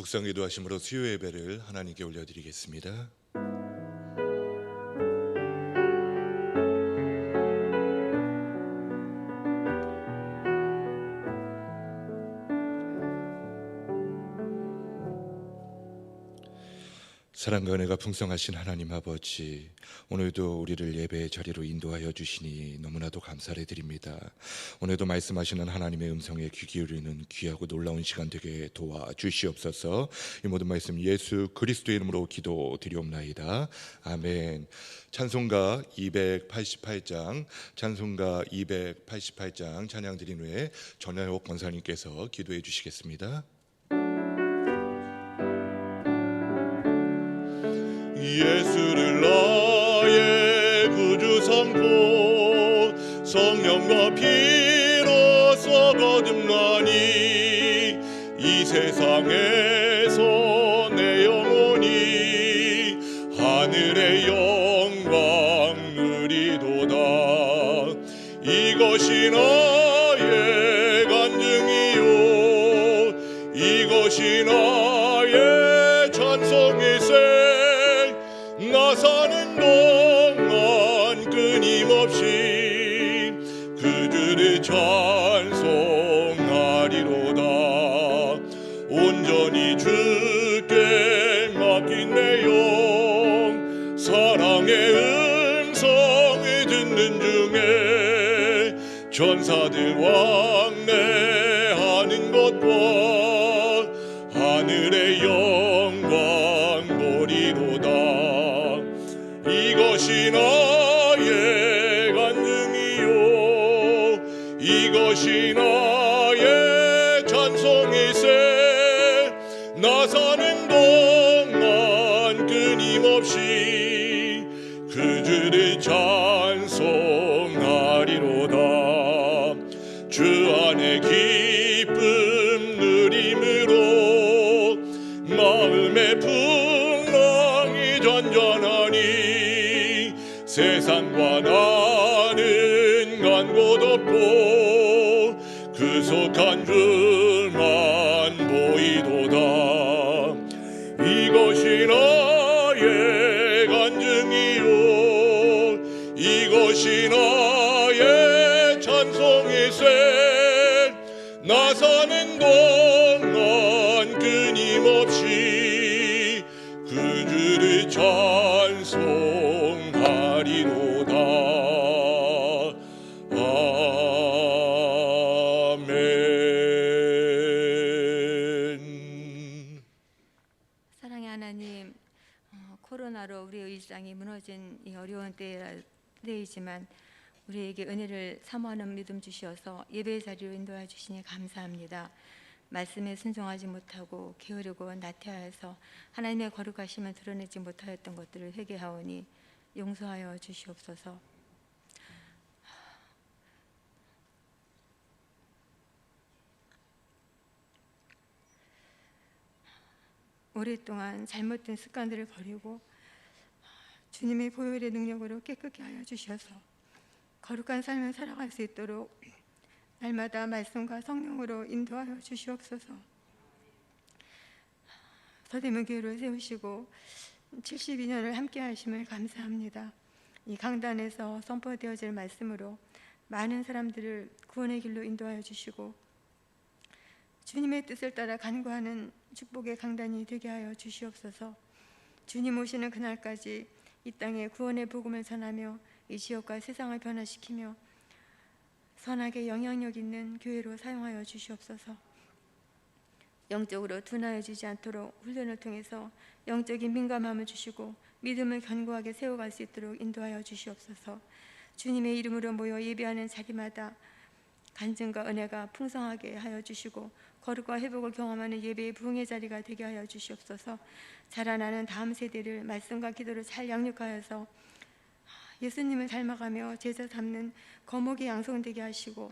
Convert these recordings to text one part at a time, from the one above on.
묵상 기도하심으로 수요 예배를 하나님께 올려드리겠습니다. 사랑과 은혜가 풍성하신 하나님 아버지, 오늘도 우리를 예배의 자리로 인도하여 주시니 너무나도 감사를 드립니다. 오늘도 말씀하시는 하나님의 음성에 귀 기울이는 귀하고 놀라운 시간 되게 도와주시옵소서. 이 모든 말씀 예수 그리스도의 이름으로 기도드리옵나이다. 아멘. 찬송가 288장 찬양 드린 후에 전현옥 권사님께서 기도해 주시겠습니다. 예수를 나의 구주 삼고 성령과 피로써 거듭나니 이 세상에서 내 영혼이 하늘의 영광 누리도다. 이것이 나의 간증이요 이것이 나의 찬송이세. 나 사는 동안 끊임없이 그 주를 찬송하리로다. 온전히 주께 맡긴 내 영 사랑의 음성을 듣는 중에 천사들 왕래하는 것과 하늘의 영광 보리로다. 이것이 나의 간증이요 이것이 나의 찬송이세. 나 사는 동안 끊임없이 그 주를 찬송하리로다. 주 안에 기쁨 누림으로 마음의 풍랑이 잔잔하니 세상과 나는 간 곳 없고 그 속한 주만 보이도다. 이것이 나의 간증이요 이것이 나의 찬송이세. 나 사는 동안 끊임없이 그 주를 찬송하리로다. 아멘. 사랑의 하나님, 코로나로 우리의 일상이 무너진 이 어려운 때이지만 우리에게 은혜를 사모하는 믿음 주시어서 예배의 자리로 인도해 주시니 감사합니다. 말씀에 순종하지 못하고 게으르고 나태하여서 하나님의 거룩하심을 드러내지 못하였던 것들을 회개하오니 용서하여 주시옵소서. 오랫동안 잘못된 습관들을 버리고 주님의 보혈의 능력으로 깨끗게 하여 주셔서 거룩한 삶을 살아갈 수 있도록 날마다 말씀과 성령으로 인도하여 주시옵소서. 서대문 교회를 세우시고 72년을 함께 하심을 감사합니다. 이 강단에서 선포되어질 말씀으로 많은 사람들을 구원의 길로 인도하여 주시고 주님의 뜻을 따라 간구하는 축복의 강단이 되게 하여 주시옵소서. 주님 오시는 그날까지 이 땅에 구원의 복음을 전하며 이 지역과 세상을 변화시키며 선하게 영향력 있는 교회로 사용하여 주시옵소서. 영적으로 둔하여지지 않도록 훈련을 통해서 영적인 민감함을 주시고 믿음을 견고하게 세워갈 수 있도록 인도하여 주시옵소서. 주님의 이름으로 모여 예배하는 자리마다 간증과 은혜가 풍성하게 하여 주시고 거룩과 회복을 경험하는 예배의 부흥의 자리가 되게 하여 주시옵소서. 자라나는 다음 세대를 말씀과 기도를 잘 양육하여서 예수님을 닮아가며 제자 삼는 거목이 양성되게 하시고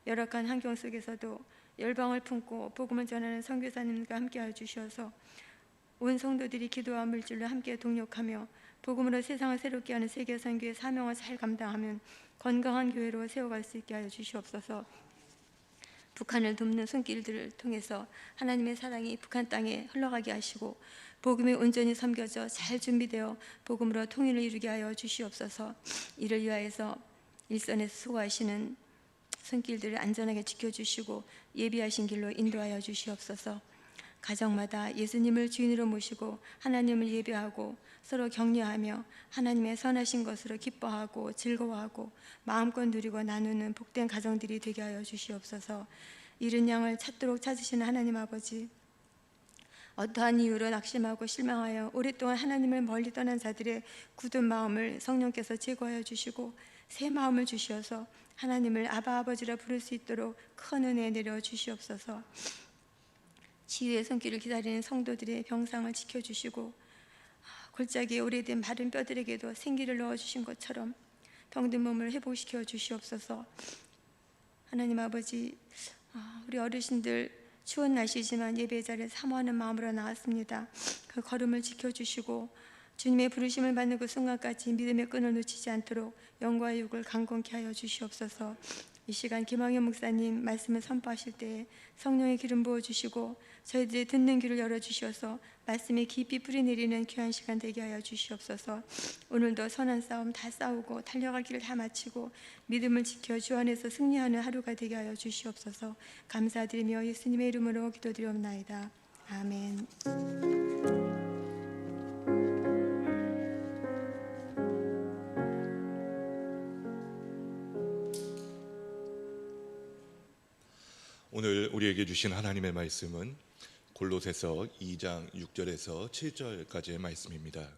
열악한 환경 속에서도 열방을 품고 복음을 전하는 선교사님과 함께하여 주셔서 온 성도들이 기도와 물질로 함께 동력하며 복음으로 세상을 새롭게 하는 세계 선교의 사명을 잘 감당하면 건강한 교회로 세워갈 수 있게 하여 주시옵소서. 북한을 돕는 손길들을 통해서 하나님의 사랑이 북한 땅에 흘러가게 하시고 복음이 온전히 섬겨져 잘 준비되어 복음으로 통일을 이루게 하여 주시옵소서. 이를 위하여서 일선에서 수고하시는 손길들을 안전하게 지켜주시고 예비하신 길로 인도하여 주시옵소서. 가정마다 예수님을 주인으로 모시고 하나님을 예배하고 서로 격려하며 하나님의 선하신 것으로 기뻐하고 즐거워하고 마음껏 누리고 나누는 복된 가정들이 되게 하여 주시옵소서. 잃은 양을 찾도록 찾으시는 하나님 아버지, 어떠한 이유로 낙심하고 실망하여 오랫동안 하나님을 멀리 떠난 자들의 굳은 마음을 성령께서 제거하여 주시고 새 마음을 주시어서 하나님을 아바 아버지라 부를 수 있도록 큰 은혜 내려 주시옵소서. 치유의 손길을 기다리는 성도들의 병상을 지켜주시고 골짜기에 오래된 마른 뼈들에게도 생기를 넣어주신 것처럼 병든 몸을 회복시켜 주시옵소서. 하나님 아버지, 우리 어르신들 추운 날씨지만 예배 자리에 사모하는 마음으로 나왔습니다. 그 걸음을 지켜주시고 주님의 부르심을 받는 그 순간까지 믿음의 끈을 놓치지 않도록 영과 육을 강건케 하여 주시옵소서. 이 시간 김학현 목사님 말씀을 선포하실 때 성령의 기름 부어주시고 저희들의 듣는 귀를 열어주셔서 말씀이 깊이 뿌리내리는 귀한 시간 되게 하여 주시옵소서. 오늘도 선한 싸움 다 싸우고 달려갈 길을 다 마치고 믿음을 지켜 주 안에서 승리하는 하루가 되게 하여 주시옵소서. 감사드리며 예수님의 이름으로 기도드리옵나이다. 아멘. 오늘 우리에게 주신 하나님의 말씀은 골로새서 2장 6절에서 7절까지의 말씀입니다.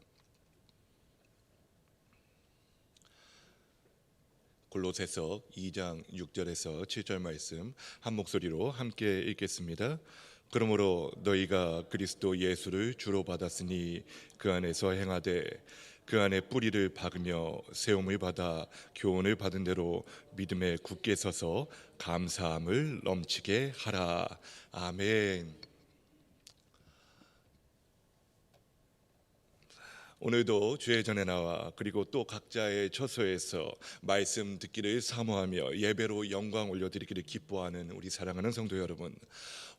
골로새서 2장 6절에서 7절 말씀 한 목소리로 함께 읽겠습니다. 그러므로 너희가 그리스도 예수를 주로 받았으니 그 안에서 행하되 그 안에 뿌리를 박으며 세움을 받아 교훈을 받은 대로 믿음에 굳게 서서 감사함을 넘치게 하라. 아멘. 오늘도 주의 전에 나와 그리고 또 각자의 처소에서 말씀 듣기를 사모하며 예배로 영광 올려드리기를 기뻐하는 우리 사랑하는 성도 여러분,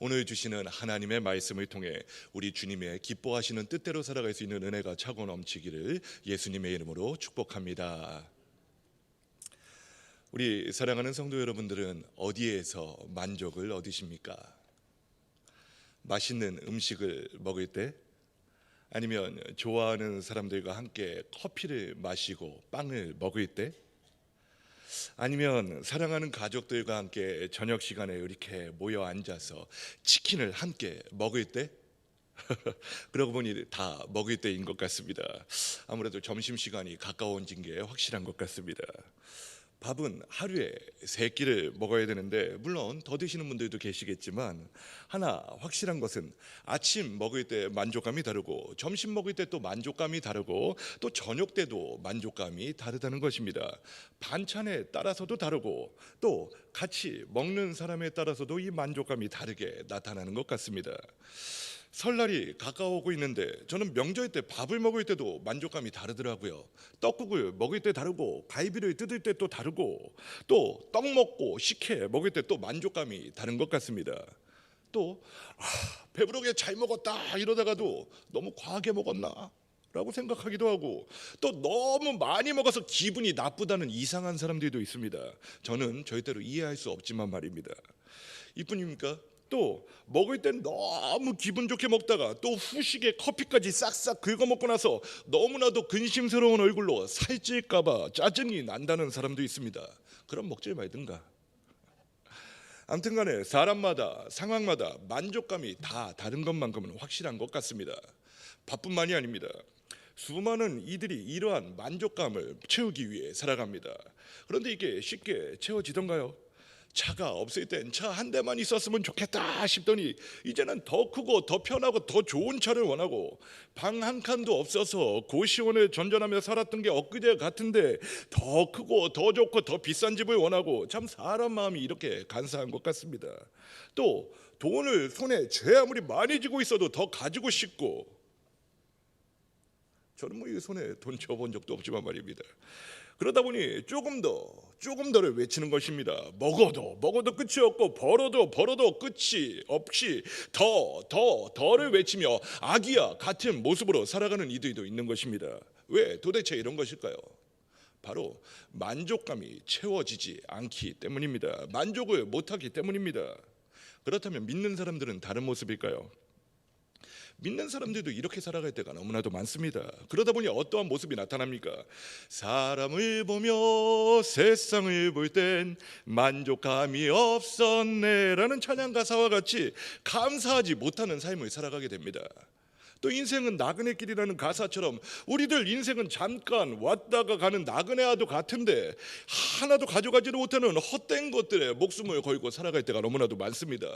오늘 주시는 하나님의 말씀을 통해 우리 주님의 기뻐하시는 뜻대로 살아갈 수 있는 은혜가 차고 넘치기를 예수님의 이름으로 축복합니다. 우리 사랑하는 성도 여러분들은 어디에서 만족을 얻으십니까? 맛있는 음식을 먹을 때? 아니면 좋아하는 사람들과 함께 커피를 마시고 빵을 먹을 때? 아니면 사랑하는 가족들과 함께 저녁 시간에 이렇게 모여 앉아서 치킨을 함께 먹을 때? 그러고 보니 다 먹을 때인 것 같습니다. 아무래도 점심시간이 가까워진 게 확실한 것 같습니다. 밥은 하루에 3끼를 먹어야 되는데 물론 더 드시는 분들도 계시겠지만 하나 확실한 것은 아침 먹을 때 만족감이 다르고 점심 먹을 때 또 만족감이 다르고 또 저녁 때도 만족감이 다르다는 것입니다. 반찬에 따라서도 다르고 또 같이 먹는 사람에 따라서도 이 만족감이 다르게 나타나는 것 같습니다. 설날이 가까워오고 있는데 저는 명절 때 밥을 먹을 때도 만족감이 다르더라고요. 떡국을 먹을 때 다르고 갈비를 뜯을 때 또 다르고 또 떡 먹고 식혜 먹을 때 또 만족감이 다른 것 같습니다. 또 배부르게 잘 먹었다 이러다가도 너무 과하게 먹었나 라고 생각하기도 하고 또 너무 많이 먹어서 기분이 나쁘다는 이상한 사람들도 있습니다. 저는 절대로 이해할 수 없지만 말입니다. 이뿐입니까? 또 먹을 땐 너무 기분 좋게 먹다가 또 후식에 커피까지 싹싹 긁어먹고 나서 너무나도 근심스러운 얼굴로 살찔까봐 짜증이 난다는 사람도 있습니다. 그럼 먹지 말든가. 아무튼 간에 사람마다 상황마다 만족감이 다 다른 것만큼은 확실한 것 같습니다. 밥뿐만이 아닙니다. 수많은 이들이 이러한 만족감을 채우기 위해 살아갑니다. 그런데 이게 쉽게 채워지던가요? 차가 없을 땐 차 한 대만 있었으면 좋겠다 싶더니 이제는 더 크고 더 편하고 더 좋은 차를 원하고 방 한 칸도 없어서 고시원에 전전하며 살았던 게 엊그제 같은데 더 크고 더 좋고 더 비싼 집을 원하고 참 사람 마음이 이렇게 간사한 것 같습니다. 또 돈을 손에 죄 아무리 많이 쥐고 있어도 더 가지고 싶고 저는 이 손에 돈 쥐어본 적도 없지만 말입니다. 그러다 보니 조금 더를 외치는 것입니다. 먹어도 끝이 없고 벌어도 끝이 없이 더를 외치며 아기와 같은 모습으로 살아가는 이들도 있는 것입니다. 왜 도대체 이런 것일까요? 바로 만족감이 채워지지 않기 때문입니다. 만족을 못하기 때문입니다. 그렇다면 믿는 사람들은 다른 모습일까요? 믿는 사람들도 이렇게 살아갈 때가 너무나도 많습니다. 그러다 보니 어떠한 모습이 나타납니까? 사람을 보며 세상을 볼 땐 만족감이 없었네 라는 찬양 가사와 같이 감사하지 못하는 삶을 살아가게 됩니다. 또 인생은 나그네 길이라는 가사처럼 우리들 인생은 잠깐 왔다가 가는 나그네와도 같은데 하나도 가져가지도 못하는 헛된 것들에 목숨을 걸고 살아갈 때가 너무나도 많습니다.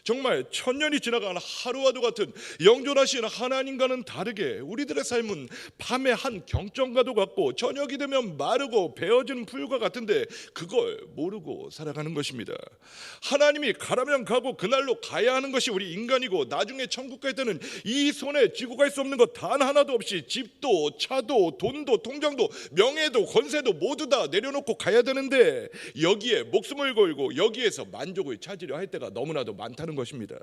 정말 천년이 지나간 하루와도 같은 영존하신 하나님과는 다르게 우리들의 삶은 밤의 한 경전과도 같고 저녁이 되면 마르고 베어지는 풀과 같은데 그걸 모르고 살아가는 것입니다. 하나님이 가라면 가고 그날로 가야 하는 것이 우리 인간이고 나중에 천국 갈 때는 이 손에 쥐고 갈 수 없는 것 단 하나도 없이 집도 차도 돈도 통장도 명예도 권세도 모두 다 내려놓고 가야 되는데 여기에 목숨을 걸고 여기에서 만족을 찾으려 할 때가 너무나도 많다는 것입니다.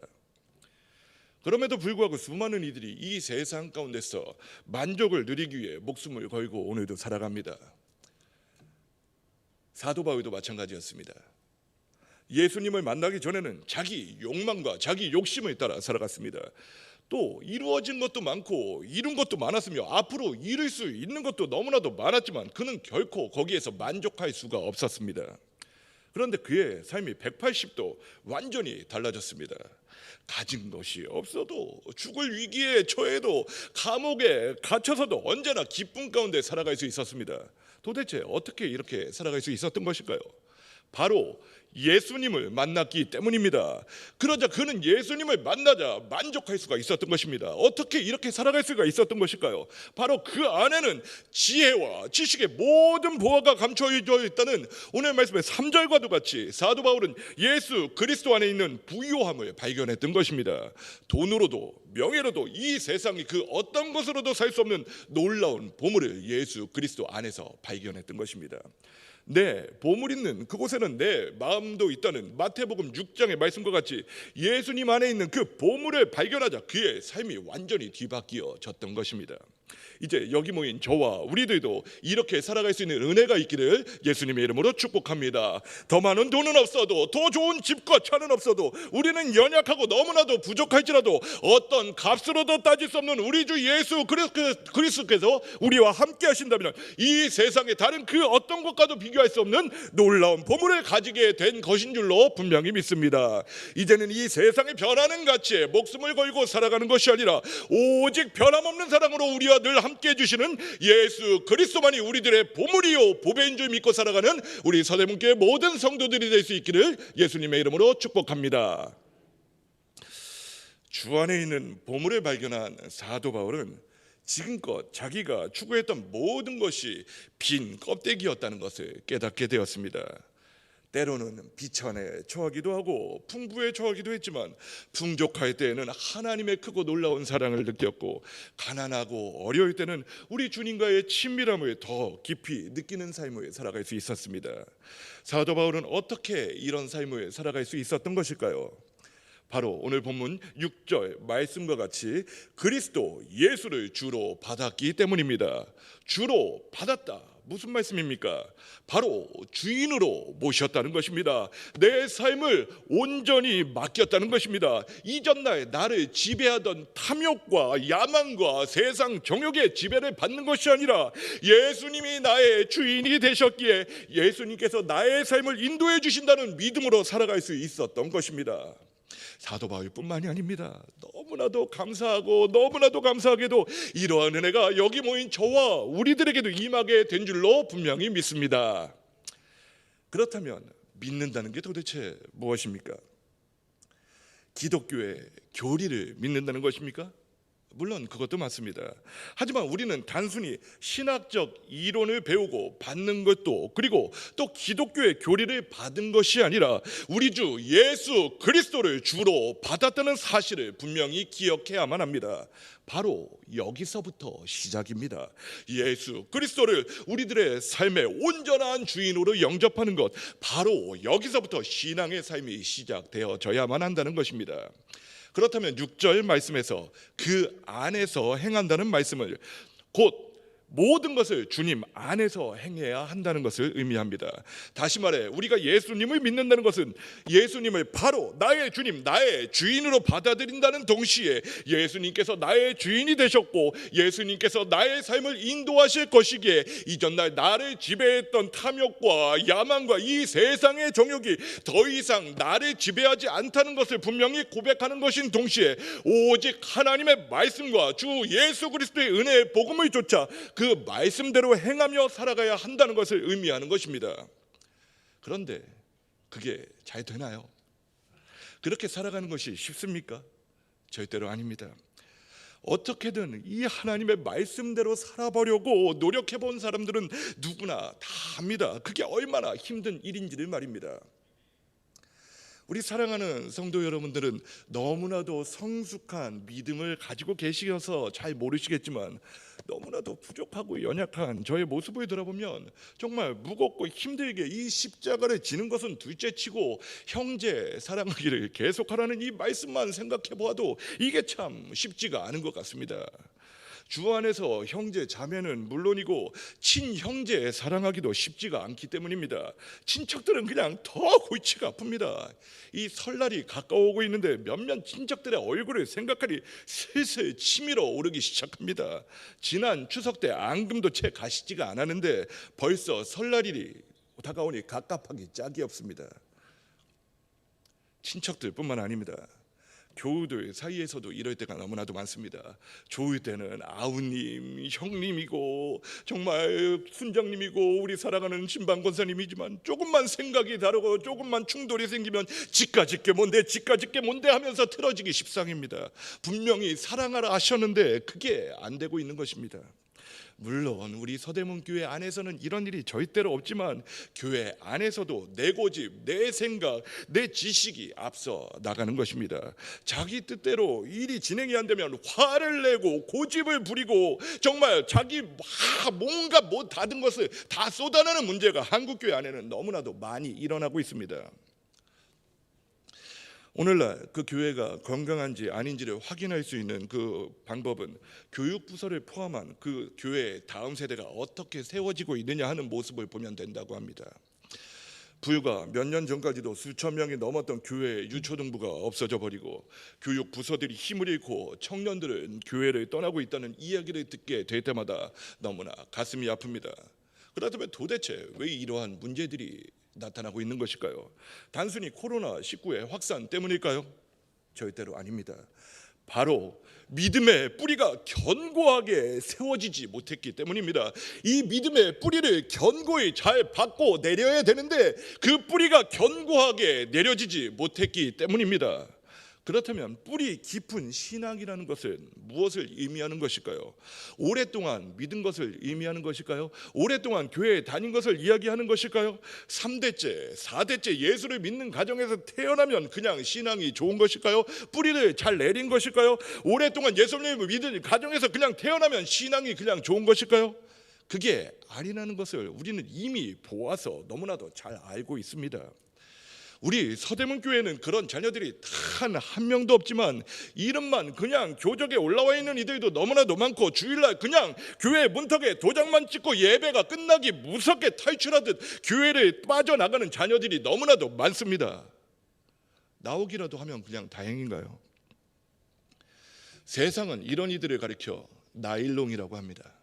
그럼에도 불구하고 수많은 이들이 이 세상 가운데서 만족을 누리기 위해 목숨을 걸고 오늘도 살아갑니다. 사도 바울도 마찬가지였습니다. 예수님을 만나기 전에는 자기 욕망과 자기 욕심을 따라 살아갔습니다. 또 이루어진 것도 많고 이룬 것도 많았으며 앞으로 이룰 수 있는 것도 너무나도 많았지만 그는 결코 거기에서 만족할 수가 없었습니다. 그런데 그의 삶이 180도 완전히 달라졌습니다. 가진 것이 없어도 죽을 위기에 처해도 감옥에 갇혀서도 언제나 기쁨 가운데 살아갈 수 있었습니다. 도대체 어떻게 이렇게 살아갈 수 있었던 것일까요? 바로 예수님을 만났기 때문입니다. 그러자 그는 예수님을 만나자 만족할 수가 있었던 것입니다. 어떻게 이렇게 살아갈 수가 있었던 것일까요? 바로 그 안에는 지혜와 지식의 모든 보화가 감춰져 있다는 오늘 말씀의 3절과도 같이 사도 바울은 예수 그리스도 안에 있는 부유함을 발견했던 것입니다. 돈으로도 명예로도 이 세상이 그 어떤 것으로도 살 수 없는 놀라운 보물을 예수 그리스도 안에서 발견했던 것입니다. 내 보물 있는 그곳에는 내 마음도 있다는 마태복음 6장의 말씀과 같이 예수님 안에 있는 그 보물을 발견하자 그의 삶이 완전히 뒤바뀌어졌던 것입니다. 이제 여기 모인 저와 우리들도 이렇게 살아갈 수 있는 은혜가 있기를 예수님의 이름으로 축복합니다. 더 많은 돈은 없어도 더 좋은 집과 차는 없어도 우리는 연약하고 너무나도 부족할지라도 어떤 값으로도 따질 수 없는 우리 주 예수 그리스도께서 우리와 함께 하신다면 이 세상의 다른 그 어떤 것과도 비교할 수 없는 놀라운 보물을 가지게 된 것인 줄로 분명히 믿습니다. 이제는 이 세상의 변하는 가치에 목숨을 걸고 살아가는 것이 아니라 오직 변함없는 사랑으로 우리와 늘 함께 해주시는 예수 그리스도만이 우리들의 보물이요 보배인 줄 믿고 살아가는 우리 서대문교회 모든 성도들이 될 수 있기를 예수님의 이름으로 축복합니다. 주 안에 있는 보물을 발견한 사도 바울은 지금껏 자기가 추구했던 모든 것이 빈 껍데기였다는 것을 깨닫게 되었습니다. 때로는 비천에 처하기도 하고 풍부에 처하기도 했지만 풍족할 때에는 하나님의 크고 놀라운 사랑을 느꼈고 가난하고 어려울 때는 우리 주님과의 친밀함을 더 깊이 느끼는 삶을 살아갈 수 있었습니다. 사도 바울은 어떻게 이런 삶을 살아갈 수 있었던 것일까요? 바로 오늘 본문 6절 말씀과 같이 그리스도 예수를 주로 받았기 때문입니다. 주로 받았다. 무슨 말씀입니까? 바로 주인으로 모셨다는 것입니다. 내 삶을 온전히 맡겼다는 것입니다. 이전날 나를 지배하던 탐욕과 야망과 세상 정욕의 지배를 받는 것이 아니라 예수님이 나의 주인이 되셨기에 예수님께서 나의 삶을 인도해 주신다는 믿음으로 살아갈 수 있었던 것입니다. 사도 바울뿐만이 아닙니다. 너무나도 감사하고 너무나도 감사하게도 이러한 은혜가 여기 모인 저와 우리들에게도 임하게 된 줄로 분명히 믿습니다. 그렇다면 믿는다는 게 도대체 무엇입니까? 기독교의 교리를 믿는다는 것입니까? 물론 그것도 맞습니다. 하지만 우리는 단순히 신학적 이론을 배우고 받는 것도, 그리고 또 기독교의 교리를 받은 것이 아니라 우리 주 예수 그리스도를 주로 받았다는 사실을 분명히 기억해야만 합니다. 바로 여기서부터 시작입니다. 예수 그리스도를 우리들의 삶의 온전한 주인으로 영접하는 것, 바로 여기서부터 신앙의 삶이 시작되어져야만 한다는 것입니다. 그렇다면 6절 말씀에서 그 안에서 행한다는 말씀을 곧 모든 것을 주님 안에서 행해야 한다는 것을 의미합니다. 다시 말해 우리가 예수님을 믿는다는 것은 예수님을 바로 나의 주님, 나의 주인으로 받아들인다는 동시에 예수님께서 나의 주인이 되셨고 예수님께서 나의 삶을 인도하실 것이기에 이전날 나를 지배했던 탐욕과 야망과 이 세상의 정욕이 더 이상 나를 지배하지 않다는 것을 분명히 고백하는 것인 동시에 오직 하나님의 말씀과 주 예수 그리스도의 은혜의 복음을 쫓아 그 말씀대로 행하며 살아가야 한다는 것을 의미하는 것입니다. 그런데 그게 잘 되나요? 그렇게 살아가는 것이 쉽습니까? 절대로 아닙니다. 어떻게든 이 하나님의 말씀대로 살아보려고 노력해 본 사람들은 누구나 다 합니다. 그게 얼마나 힘든 일인지를 말입니다. 우리 사랑하는 성도 여러분들은 너무나도 성숙한 믿음을 가지고 계시어서 잘 모르시겠지만 너무나도 부족하고 연약한 저의 모습을 돌아보면 정말 무겁고 힘들게 이 십자가를 지는 것은 둘째치고 형제 사랑하기를 계속하라는 이 말씀만 생각해 보아도 이게 참 쉽지가 않은 것 같습니다. 주 안에서 형제 자매는 물론이고 친형제 사랑하기도 쉽지가 않기 때문입니다. 친척들은 그냥 더 골치가 아픕니다. 이 설날이 가까워오고 있는데 몇몇 친척들의 얼굴을 생각하니 슬슬 치밀어 오르기 시작합니다. 지난 추석 때 앙금도 채 가시지가 않았는데 벌써 설날이 다가오니 갑갑하기 짝이 없습니다. 친척들뿐만 아닙니다. 교우들 사이에서도 이럴 때가 너무나도 많습니다. 좋을 때는 아우님, 형님이고 정말 순장님이고 우리 사랑하는 신방 권사님이지만 조금만 생각이 다르고 조금만 충돌이 생기면 지까짓 게 뭔데 하면서 틀어지기 십상입니다. 분명히 사랑하라 하셨는데 그게 안 되고 있는 것입니다. 물론 우리 서대문 교회 안에서는 이런 일이 절대로 없지만 교회 안에서도 내 고집, 내 생각, 내 지식이 앞서 나가는 것입니다. 자기 뜻대로 일이 진행이 안 되면 화를 내고 고집을 부리고 정말 자기 뭔가 못 다른 것을 다 쏟아내는 문제가 한국 교회 안에는 너무나도 많이 일어나고 있습니다. 오늘날 그 교회가 건강한지 아닌지를 확인할 수 있는 그 방법은 교육부서를 포함한 그 교회의 다음 세대가 어떻게 세워지고 있느냐 하는 모습을 보면 된다고 합니다. 불과 몇 년 전까지도 수천 명이 넘었던 교회 유초등부가 없어져 버리고 교육부서들이 힘을 잃고 청년들은 교회를 떠나고 있다는 이야기를 듣게 될 때마다 너무나 가슴이 아픕니다. 그렇다면 도대체 왜 이러한 문제들이 나타나고 있는 것일까요? 단순히 코로나19의 확산 때문일까요? 절대로 아닙니다. 바로 믿음의 뿌리가 견고하게 세워지지 못했기 때문입니다. 이 믿음의 뿌리를 견고히 잘 받고 내려야 되는데 그 뿌리가 견고하게 내려지지 못했기 때문입니다. 그렇다면 뿌리 깊은 신앙이라는 것은 무엇을 의미하는 것일까요? 오랫동안 믿은 것을 의미하는 것일까요? 오랫동안 교회에 다닌 것을 이야기하는 것일까요? 3대째, 4대째 예수를 믿는 가정에서 태어나면 그냥 신앙이 좋은 것일까요? 뿌리를 잘 내린 것일까요? 오랫동안 예수님을 믿은 가정에서 그냥 태어나면 신앙이 그냥 좋은 것일까요? 그게 아니라는 것을 우리는 이미 보아서 너무나도 잘 알고 있습니다. 우리 서대문 교회는 그런 자녀들이 단 한 명도 없지만 이름만 그냥 교적에 올라와 있는 이들도 너무나도 많고 주일날 그냥 교회 문턱에 도장만 찍고 예배가 끝나기 무섭게 탈출하듯 교회를 빠져나가는 자녀들이 너무나도 많습니다. 나오기라도 하면 그냥 다행인가요? 세상은 이런 이들을 가리켜 나일롱이라고 합니다.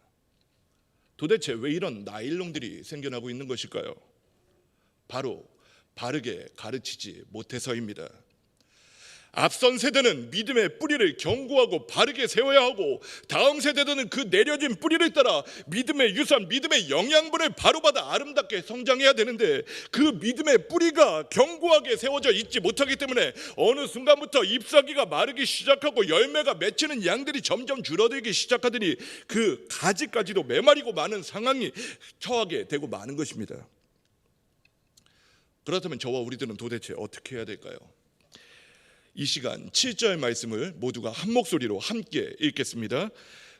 도대체 왜 이런 나일롱들이 생겨나고 있는 것일까요? 바로 바르게 가르치지 못해서입니다. 앞선 세대는 믿음의 뿌리를 견고하고 바르게 세워야 하고, 다음 세대들은 그 내려진 뿌리를 따라 믿음의 유산, 믿음의 영양분을 바로 받아 아름답게 성장해야 되는데, 그 믿음의 뿌리가 견고하게 세워져 있지 못하기 때문에 어느 순간부터 잎사귀가 마르기 시작하고 열매가 맺히는 양들이 점점 줄어들기 시작하더니 그 가지까지도 메마르고 많은 상황이 처하게 되고 마는 것입니다. 그렇다면 저와 우리들은 도대체 어떻게 해야 될까요? 이 시간 7절 말씀을 모두가 한 목소리로 함께 읽겠습니다.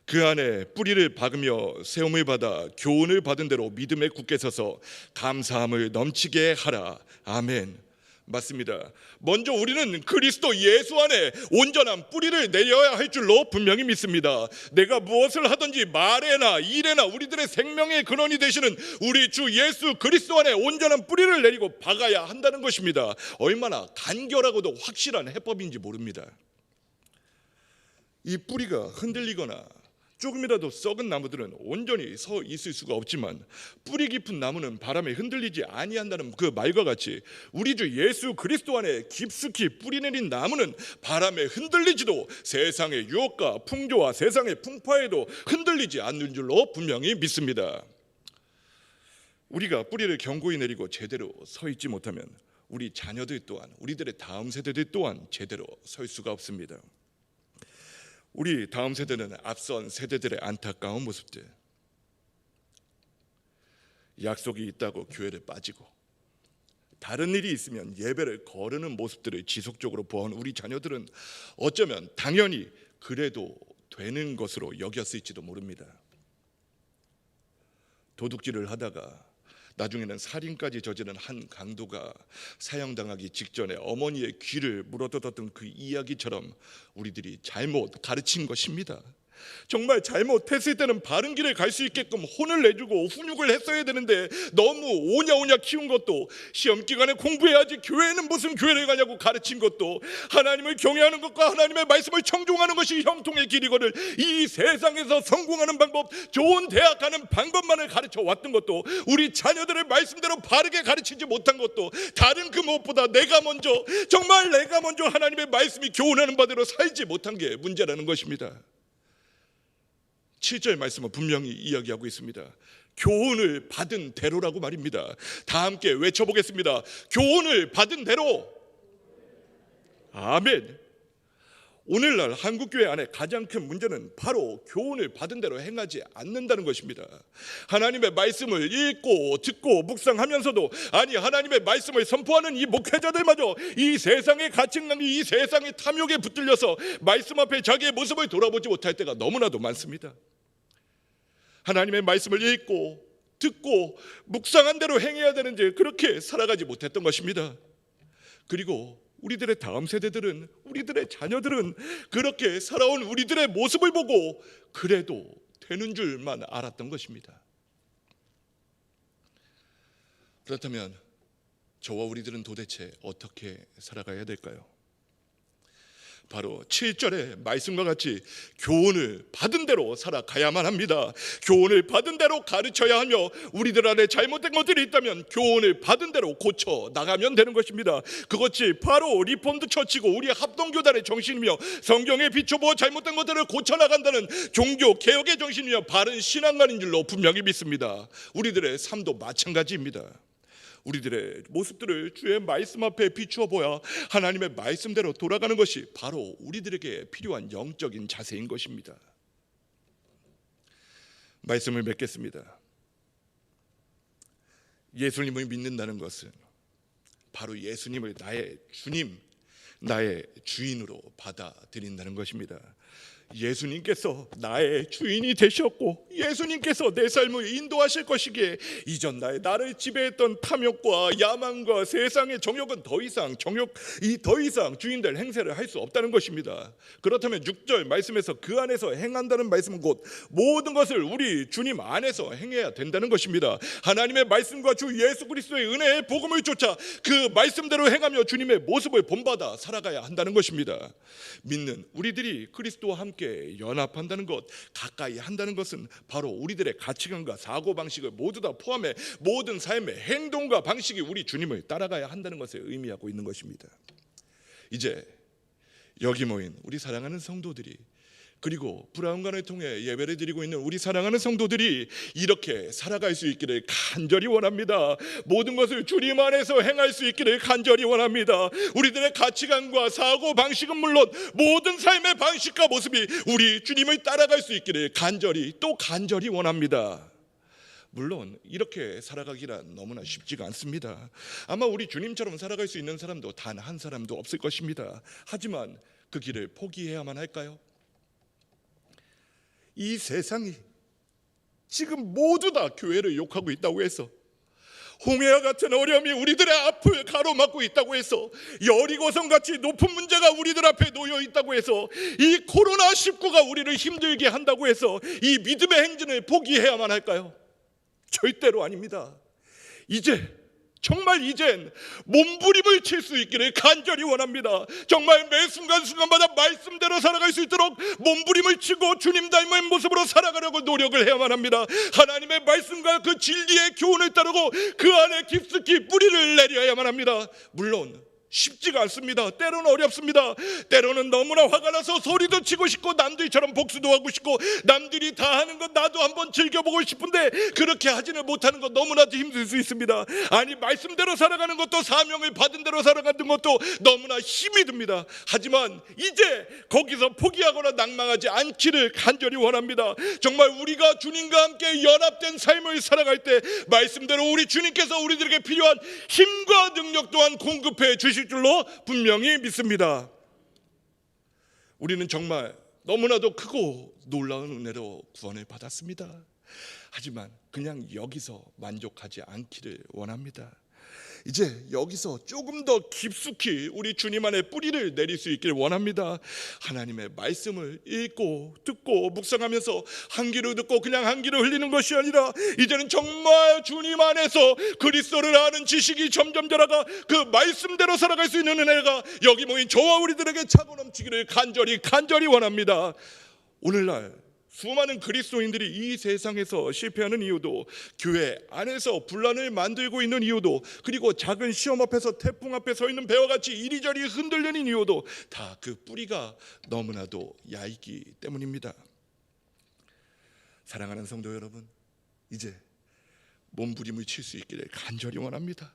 그 안에 뿌리를 박으며 세움을 받아 교훈을 받은 대로 믿음에 굳게 서서 감사함을 넘치게 하라. 아멘. 맞습니다. 먼저 우리는 그리스도 예수 안에 온전한 뿌리를 내려야 할 줄로 분명히 믿습니다. 내가 무엇을 하든지 말에나 일에나 우리들의 생명의 근원이 되시는 우리 주 예수 그리스도 안에 온전한 뿌리를 내리고 박아야 한다는 것입니다. 얼마나 간결하고도 확실한 해법인지 모릅니다. 이 뿌리가 흔들리거나 조금이라도 썩은 나무들은 온전히 서 있을 수가 없지만, 뿌리 깊은 나무는 바람에 흔들리지 아니한다는 그 말과 같이 우리 주 예수 그리스도 안에 깊숙이 뿌리 내린 나무는 바람에 흔들리지도 세상의 유혹과 풍조와 세상의 풍파에도 흔들리지 않는 줄로 분명히 믿습니다. 우리가 뿌리를 견고히 내리고 제대로 서 있지 못하면 우리 자녀들 또한, 우리들의 다음 세대들 또한 제대로 설 수가 없습니다. 우리 다음 세대는 앞선 세대들의 안타까운 모습들, 약속이 있다고 교회를 빠지고 다른 일이 있으면 예배를 거르는 모습들을 지속적으로 보아온 우리 자녀들은 어쩌면 당연히 그래도 되는 것으로 여겼을지도 모릅니다. 도둑질을 하다가 나중에는 살인까지 저지른 한 강도가 사형당하기 직전에 어머니의 귀를 물어뜯었던 그 이야기처럼 우리들이 잘못 가르친 것입니다. 정말 잘못했을 때는 바른 길을 갈 수 있게끔 혼을 내주고 훈육을 했어야 되는데, 너무 오냐오냐 키운 것도, 시험 기간에 공부해야지 교회는 무슨 교회를 가냐고 가르친 것도, 하나님을 경외하는 것과 하나님의 말씀을 청종하는 것이 형통의 길이거늘 이 세상에서 성공하는 방법, 좋은 대학 가는 방법만을 가르쳐 왔던 것도, 우리 자녀들의 말씀대로 바르게 가르치지 못한 것도, 다른 그 무엇보다 내가 먼저, 정말 내가 먼저 하나님의 말씀이 교훈하는 바대로 살지 못한 게 문제라는 것입니다. 7절 말씀은 분명히 이야기하고 있습니다. 교훈을 받은 대로라고 말입니다. 다 함께 외쳐보겠습니다. 교훈을 받은 대로. 아멘. 오늘날 한국교회 안에 가장 큰 문제는 바로 교훈을 받은 대로 행하지 않는다는 것입니다. 하나님의 말씀을 읽고 듣고 묵상하면서도, 아니 하나님의 말씀을 선포하는 이 목회자들마저 이 세상의 가치관이, 이 세상의 탐욕에 붙들려서 말씀 앞에 자기의 모습을 돌아보지 못할 때가 너무나도 많습니다. 하나님의 말씀을 읽고 듣고 묵상한 대로 행해야 되는지 그렇게 살아가지 못했던 것입니다. 그리고 우리들의 다음 세대들은, 우리들의 자녀들은 그렇게 살아온 우리들의 모습을 보고 그래도 되는 줄만 알았던 것입니다. 그렇다면 저와 우리들은 도대체 어떻게 살아가야 될까요? 바로 7절의 말씀과 같이 교훈을 받은 대로 살아가야만 합니다. 교훈을 받은 대로 가르쳐야 하며, 우리들 안에 잘못된 것들이 있다면 교훈을 받은 대로 고쳐 나가면 되는 것입니다. 그것이 바로 리폼드 처치고 우리 합동교단의 정신이며, 성경에 비춰보아 잘못된 것들을 고쳐나간다는 종교 개혁의 정신이며 바른 신앙관인 줄로 분명히 믿습니다. 우리들의 삶도 마찬가지입니다. 우리들의 모습들을 주의 말씀 앞에 비추어 보아 하나님의 말씀대로 돌아가는 것이 바로 우리들에게 필요한 영적인 자세인 것입니다. 말씀을 맺겠습니다. 예수님을 믿는다는 것은 바로 예수님을 나의 주님, 나의 주인으로 받아들인다는 것입니다. 예수님께서 나의 주인이 되셨고 예수님께서 내 삶을 인도하실 것이기에 이전 나를 지배했던 탐욕과 야망과 세상의 정욕은 더 이상 주인될 행세를 할 수 없다는 것입니다. 그렇다면 6절 말씀에서 그 안에서 행한다는 말씀은 곧 모든 것을 우리 주님 안에서 행해야 된다는 것입니다. 하나님의 말씀과 주 예수 그리스도의 은혜의 복음을 쫓아 그 말씀대로 행하며 주님의 모습을 본받아 살아가야 한다는 것입니다. 믿는 우리들이 그리스도와 함께 연합한다는 것, 가까이 한다는 것은 바로 우리들의 가치관과 사고방식을 모두 다 포함해 모든 삶의 행동과 방식이 우리 주님을 따라가야 한다는 것을 의미하고 있는 것입니다. 이제 여기 모인 우리 사랑하는 성도들이, 그리고 브라운관을 통해 예배를 드리고 있는 우리 사랑하는 성도들이 이렇게 살아갈 수 있기를 간절히 원합니다. 모든 것을 주님 안에서 행할 수 있기를 간절히 원합니다. 우리들의 가치관과 사고 방식은 물론 모든 삶의 방식과 모습이 우리 주님을 따라갈 수 있기를 간절히 원합니다. 물론 이렇게 살아가기란 너무나 쉽지가 않습니다. 아마 우리 주님처럼 살아갈 수 있는 사람도 단 한 사람도 없을 것입니다. 하지만 그 길을 포기해야만 할까요? 이 세상이 지금 모두 다 교회를 욕하고 있다고 해서, 홍해와 같은 어려움이 우리들의 앞을 가로막고 있다고 해서, 여리고성 같이 높은 문제가 우리들 앞에 놓여 있다고 해서, 이 코로나19가 우리를 힘들게 한다고 해서 이 믿음의 행진을 포기해야만 할까요? 절대로 아닙니다. 정말 이젠 몸부림을 칠 수 있기를 간절히 원합니다. 정말 매 순간순간마다 말씀대로 살아갈 수 있도록 몸부림을 치고 주님 닮은 모습으로 살아가려고 노력을 해야만 합니다. 하나님의 말씀과 그 진리의 교훈을 따르고 그 안에 깊숙이 뿌리를 내려야만 합니다. 물론 쉽지가 않습니다. 때로는 어렵습니다. 때로는 너무나 화가 나서 소리도 치고 싶고 남들처럼 복수도 하고 싶고 남들이 다 하는 것 나도 한번 즐겨보고 싶은데 그렇게 하지는 못하는 것 너무나도 힘들 수 있습니다. 아니, 말씀대로 살아가는 것도, 사명을 받은 대로 살아가는 것도 너무나 힘이 듭니다. 하지만 이제 거기서 포기하거나 낭망하지 않기를 간절히 원합니다. 정말 우리가 주님과 함께 연합된 삶을 살아갈 때 말씀대로 우리 주님께서 우리들에게 필요한 힘과 능력 또한 공급해 주실 줄로 분명히 믿습니다. 우리는 정말 너무나도 크고 놀라운 은혜로 구원을 받았습니다. 하지만 그냥 여기서 만족하지 않기를 원합니다. 이제 여기서 조금 더 깊숙이 우리 주님 안에 뿌리를 내릴 수 있길 원합니다. 하나님의 말씀을 읽고 듣고 묵상하면서 한 귀로 듣고 그냥 한 귀로 흘리는 것이 아니라 이제는 정말 주님 안에서 그리스도를 아는 지식이 점점 자라가 그 말씀대로 살아갈 수 있는 은혜가 여기 모인 저와 우리들에게 차고 넘치기를 간절히 원합니다. 오늘날 수많은 그리스도인들이 이 세상에서 실패하는 이유도, 교회 안에서 분란을 만들고 있는 이유도, 그리고 작은 시험 앞에서 태풍 앞에 서 있는 배와 같이 이리저리 흔들리는 이유도 다 그 뿌리가 너무나도 얇기 때문입니다. 사랑하는 성도 여러분, 이제 몸부림을 칠 수 있기를 간절히 원합니다.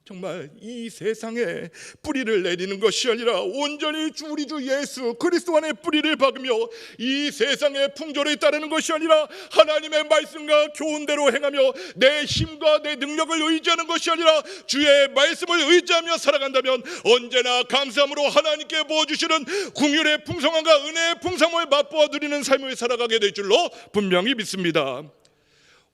정말 이 세상에 뿌리를 내리는 것이 아니라 온전히 우리 주 예수 그리스도 안에 뿌리를 박으며 이 세상의 풍조를 따르는 것이 아니라 하나님의 말씀과 교훈대로 행하며 내 힘과 내 능력을 의지하는 것이 아니라 주의 말씀을 의지하며 살아간다면 언제나 감사함으로 하나님께 부어주시는 긍휼의 풍성함과 은혜의 풍성함을 맛보아 누리는 삶을 살아가게 될 줄로 분명히 믿습니다.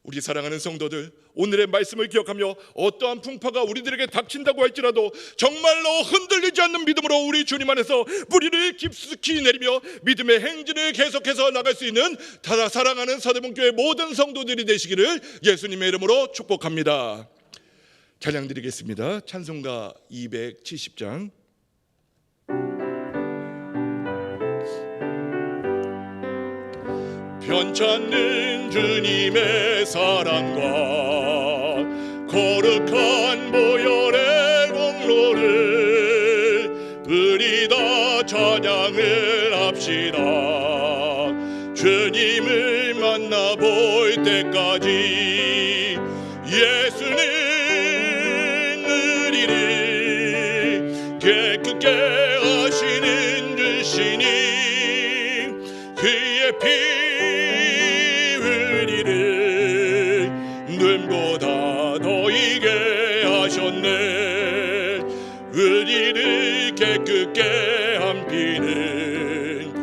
우리 사랑하는 성도들, 오늘의 말씀을 기억하며 어떠한 풍파가 우리들에게 닥친다고 할지라도 정말로 흔들리지 않는 믿음으로 우리 주님 안에서 뿌리를 깊숙이 내리며 믿음의 행진을 계속해서 나갈 수 있는 사랑하는 서대문교회 모든 성도들이 되시기를 예수님의 이름으로 축복합니다. 찬양 드리겠습니다. 찬송가 270장. 편찮는 주님의 사랑과 거룩한 보혈의 공로를 우리 다 찬양을 합시다. 주님을 만나볼 때까지 예수는 우리를 깨끗게 하시는 주시니 그의 피 눈보다 더이게 하셨네. 우리를 깨끗게 한 피는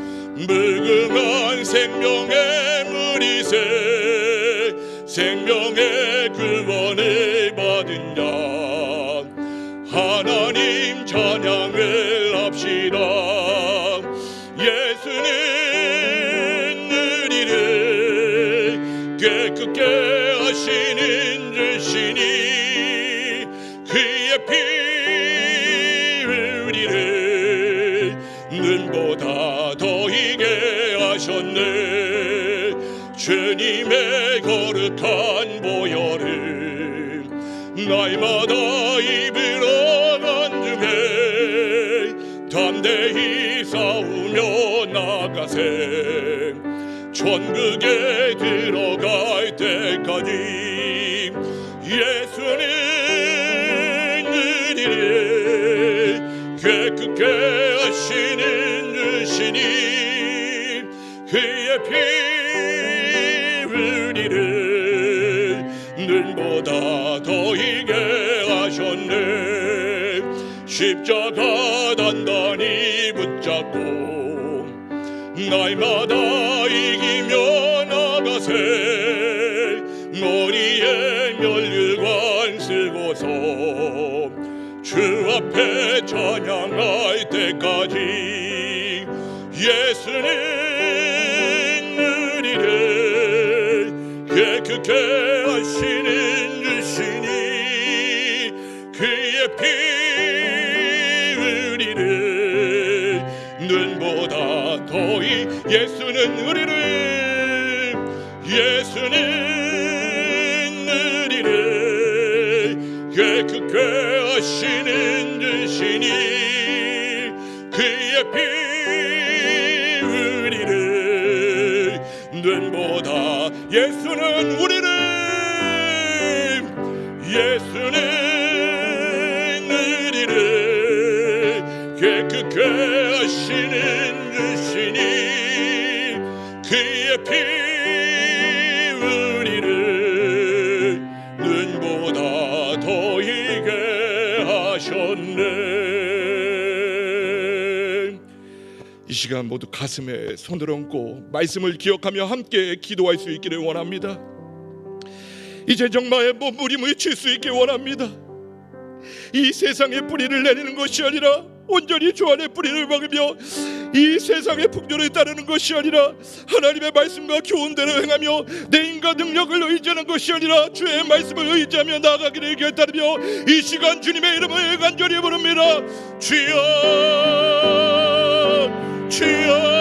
무궁한 생명의 물이세. 생명의 구원을 받은 자 하나님 찬양을 합시다. 예수는 우리를 깨끗게 하시는 주시니 그의 피 우리를 눈보다 더이게 하셨네. 주님의 거룩한 보혈을 날마다 입으로 간증해 담대히 나가세 천국에 들어갈 때까지 예수는 우리를 깨끗게 하시는 주시니 그의 피 우리를 눈보다 더 이게 하셨네 십자가 단단히 붙잡고 날마다 이기며 나가세 머리에 면류관 쓰고서 주 앞에 찬양할 때까지 예수는 우리를 깨끗게 하시는 주시니 그의 피 우리를 눈보다 더히 예수는 우리를 깨끗게 하시는 주시니 그의 피 우리를 눈보다 예수는 우리를 깨끗게 하시는 주시니 그의 피 우리를 눈보다 더 이게 하셨네. 이 시간 모두 가슴에 손을 얹고 말씀을 기억하며 함께 기도할 수 있기를 원합니다. 이제 정말 몸부림을 칠 수 있길 원합니다. 이 세상에 뿌리를 내리는 것이 아니라 온전히 주 안에 뿌리를 박으며 이 세상의 풍조를 따르는 것이 아니라 하나님의 말씀과 교훈대로 행하며 내 인간 능력을 의지하는 것이 아니라 주의 말씀을 의지하며 나아가기를 결단하며 이 시간 주님의 이름을 간절히 부릅니다. 주여 주여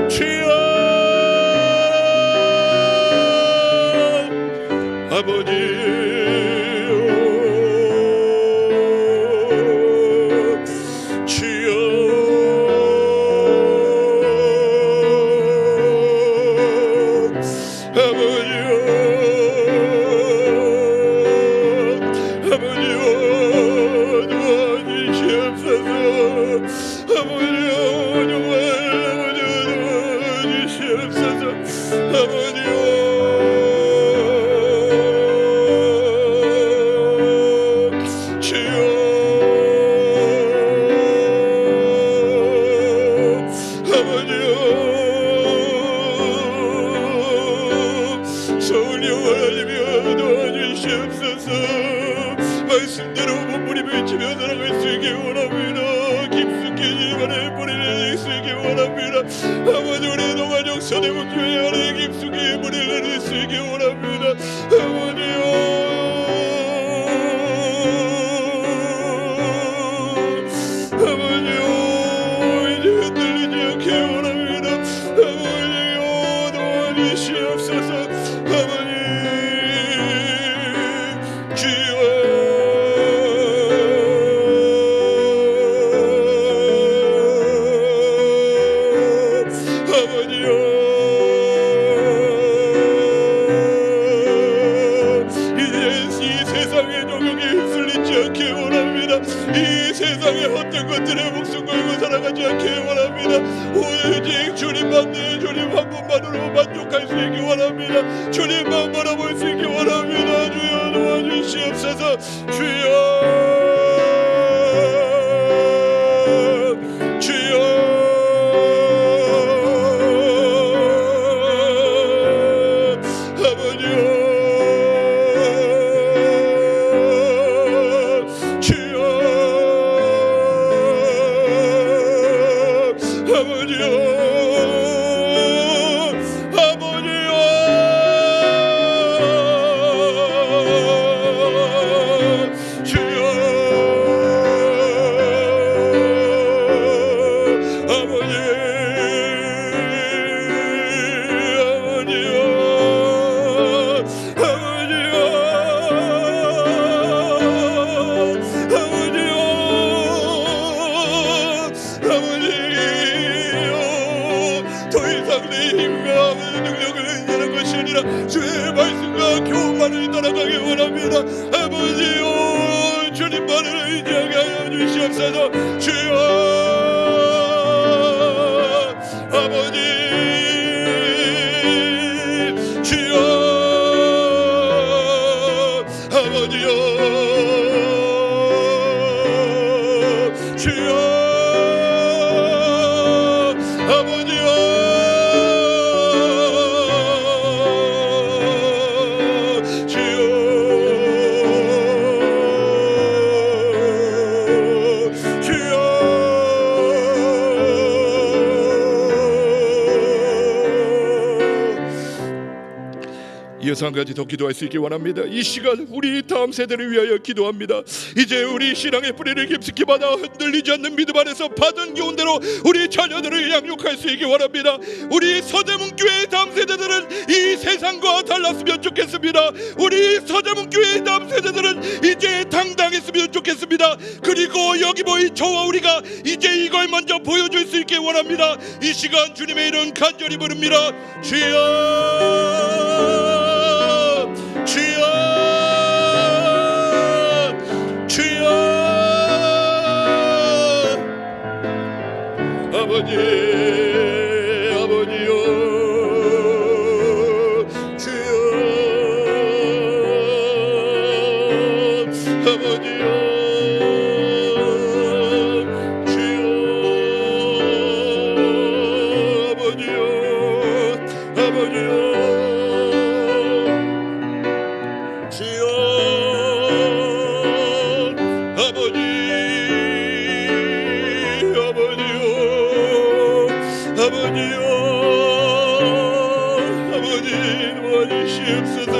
주여 아버지 말씀대로 몸부림을 치며 살아갈 수 있게 원합니다. 깊숙이 주님만의 뿌리를 수 있게 원합니다. 아버지 우리 동안 역사의 목표에 안에 깊숙이 뿌리를 내릴 수 있게 원합니다. 아버지요 이제 흔들리지 않게 원합니다. 아버지요 도와주시옵소서. 아버지 주여 이 세상의 헛된 것들에 목숨 걸고 살아가지 않게 원합니다. 오직 주님만 내 주님 한 분만으로 만족할 수 있게 원합니다. 주님만 바라볼 수 있게 원합니다. 주여 도와주시옵소서. 주여 주여 주시옵소서. 주여 아버지, 주여 아버지여, 주여 아버지여, 이어서 한 가지 더 기도할 수 있기 원합니다. 이 시간 우리 다음 세대를 위하여 기도합니다. 이제 우리 신앙의 뿌리를 깊숙이 받아 흔들리지 않는 믿음 안에서 받은 교훈대로 우리 자녀들을 양육할 수 있기 원합니다. 우리 서대문교회의 다음 세대들은 이 세상과 달랐으면 좋겠습니다. 우리 서대문교회의 다음 세대들은 이제 당당했으면 좋겠습니다. 그리고 여기 모인 저와 우리가 이제 이걸 먼저 보여줄 수 있게 원합니다. 이 시간 주님의 이름 간절히 부릅니다. 주여, 주여, 주여, 아버지, 아버지요, 주여, 아버지요, 주여, 아버지요, 아버지요, 주여 아버지, 아버지요, 아버지요, 아버지 도와주시옵소서.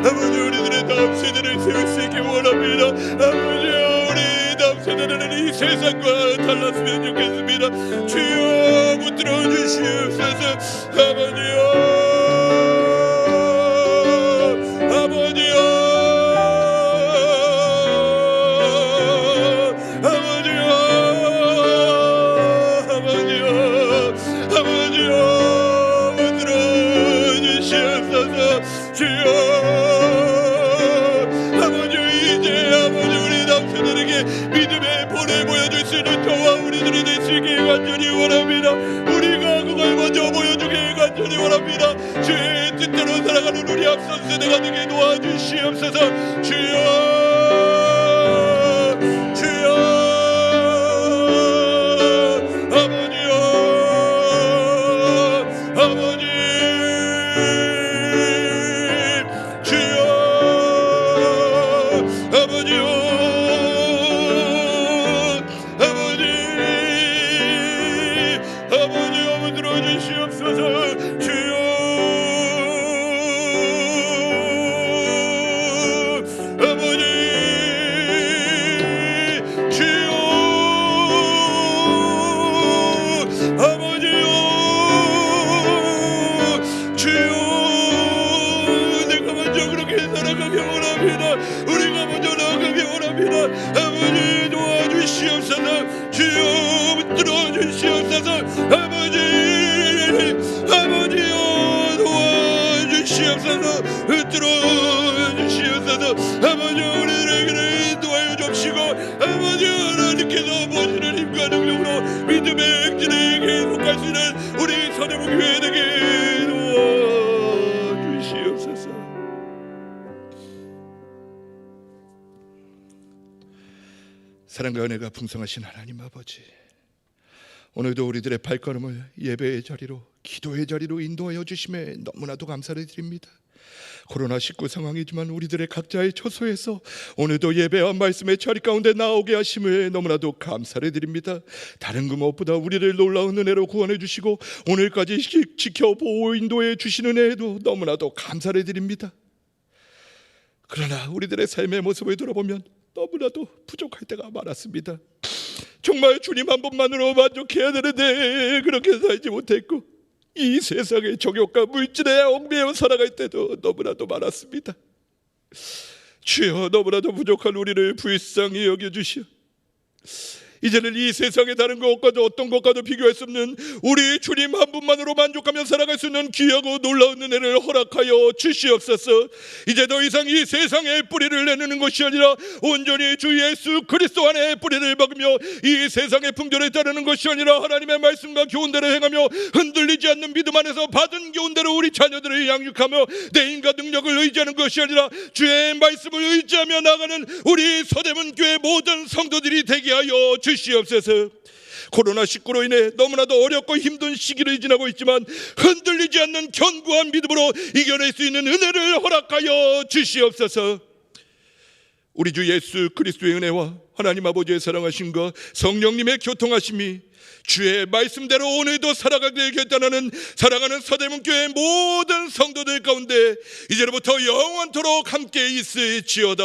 아버지, 우리들의 다음 세대를 세울 수 있게 원합니다. 아버지요, 우리 다음 세대는 이 세상과 달랐으면 좋겠습니다. 주여 붙들어 주시옵소서. 아버지요, 아버지요, 아버지요, 아버지요, 아버지요, 만들어 주시옵소서. 주여 아버지, 이제 아버지 우리 다음 세대에게 믿음의 본을 보여줄 수 있는 저와 우리들이 될 수 있게 간절히 원합니다. 우리가 그걸 먼저 보여주길 간절히 원합니다. 주의 뜻대로 살아가는 우리 앞선 세대가 되게 도와주시옵소서. 주여, 주여, 아버지요, 아버지, 주여, 아버지요, 아버지, 아버지요, 만들어 주시옵소서. 주여, 아버지, 주여, 아버지요, 주여, 내가 먼저 그렇게 살아가기 원합니다. 우리가 먼저 나아가기 원합니다. 아버지 도와주시옵소서. 주여 붙들어 주시옵소서. 아버지, 아버지요, 도와주시옵소서. 붙들어 주시옵소서. 아버지, 우리들에게는 인도하여 주시고, 아버지 하나님께서 보시는 힘과 능력으로 믿음의 행진에 계속할 수 있는 우리 서대문교회 되게 도와주시옵소서. 사랑과 은혜가 풍성하신 하나님 아버지, 오늘도 우리들의 발걸음을 예배의 자리로, 기도의 자리로 인도하여 주심에 너무나도 감사를 드립니다. 코로나19 상황이지만 우리들의 각자의 처소에서 오늘도 예배와 말씀의 자리 가운데 나오게 하심에 너무나도 감사를 드립니다. 다른 그 무엇보다 우리를 놀라운 은혜로 구원해 주시고 오늘까지 지켜 보호 인도해 주시는 은혜에도 너무나도 감사를 드립니다. 그러나 우리들의 삶의 모습을 돌아보면 너무나도 부족할 때가 많았습니다. 정말 주님 한 분만으로 만족해야 되는데 그렇게 살지 못했고, 이 세상의 정욕과 물질에 얽매여 살아갈 때도 너무나도 많았습니다. 주여, 너무나도 부족한 우리를 불쌍히 여겨주시오. 이제는 이 세상의 다른 것과도 어떤 것과도 비교할 수 없는 우리 주님 한 분만으로 만족하며 살아갈 수 있는 귀하고 놀라운 은혜를 허락하여 주시옵소서. 이제 더 이상 이 세상에 뿌리를 내는 것이 아니라 온전히 주 예수 그리스도 안에 뿌리를 박으며 이 세상의 풍조에 따르는 것이 아니라 하나님의 말씀과 교훈대로 행하며 흔들리지 않는 믿음 안에서 받은 교훈대로 우리 자녀들을 양육하며 내 인과 능력을 의지하는 것이 아니라 주의 말씀을 의지하며 나가는 우리 서대문 교회 모든 성도들이 되게 하여 주시옵소서. 코로나19로 인해 너무나도 어렵고 힘든 시기를 지나고 있지만 흔들리지 않는 견고한 믿음으로 이겨낼 수 있는 은혜를 허락하여 주시옵소서. 우리 주 예수 그리스도의 은혜와 하나님 아버지의 사랑하심과 성령님의 교통하심이 주의 말씀대로 오늘도 살아가길 결단하는 사랑하는 서대문교회 모든 성도들 가운데 이제로부터 영원토록 함께 있을지어다.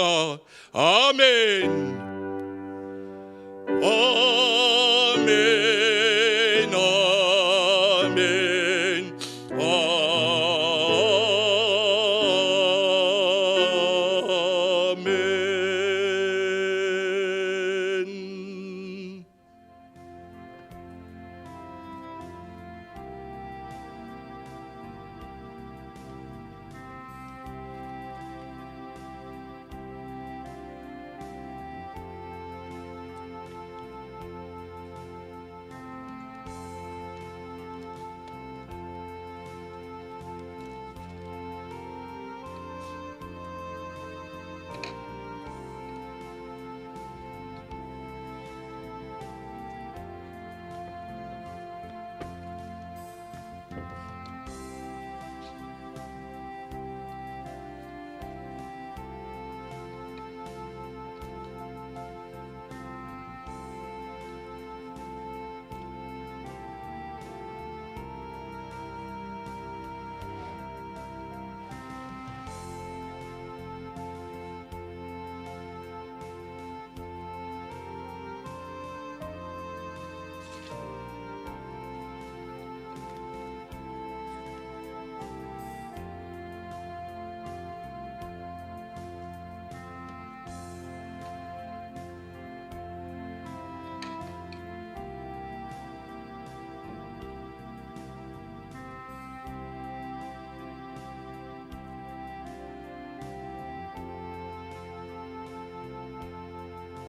아멘.